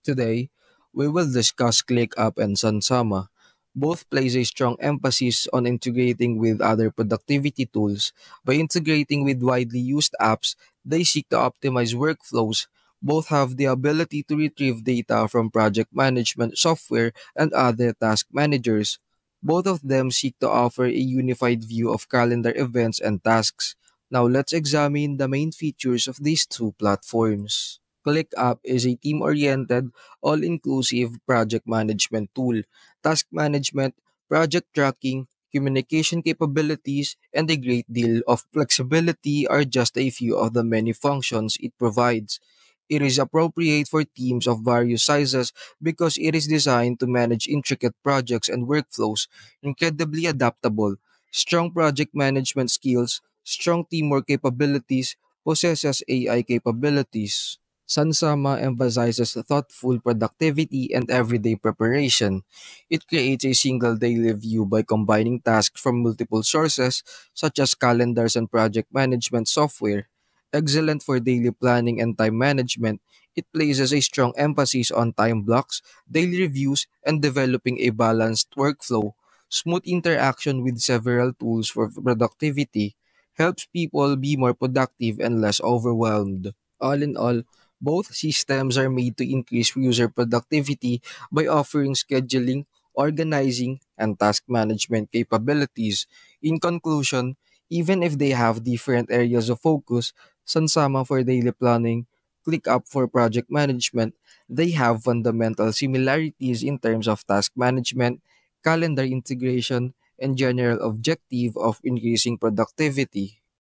Today, we will discuss ClickUp and Sunsama. Both place a strong emphasis on integrating with other productivity tools. By integrating with widely used apps, they seek to optimize workflows. Both have the ability to retrieve data from project management software and other task managers. Both of them seek to offer a unified view of calendar events and tasks. Now let's examine the main features of these two platforms. ClickUp is a team-oriented, all-inclusive project management tool. Task management, project tracking, communication capabilities, and a great deal of flexibility are just a few of the many functions it provides. It is appropriate for teams of various sizes because it is designed to manage intricate projects and workflows, incredibly adaptable, strong project management skills, strong teamwork capabilities, possesses AI capabilities. Sansama emphasizes thoughtful productivity and everyday preparation. It creates a single daily view by combining tasks from multiple sources, such as calendars and project management software. Excellent for daily planning and time management, it places a strong emphasis on time blocks, daily reviews, and developing a balanced workflow. Smooth interaction with several tools for productivity helps people be more productive and less overwhelmed. All in all, both systems are made to increase user productivity by offering scheduling, organizing, and task management capabilities. In conclusion, even if they have different areas of focus, Sansama for daily planning, ClickUp for project management, they have fundamental similarities in terms of task management, calendar integration, and general objective of increasing productivity.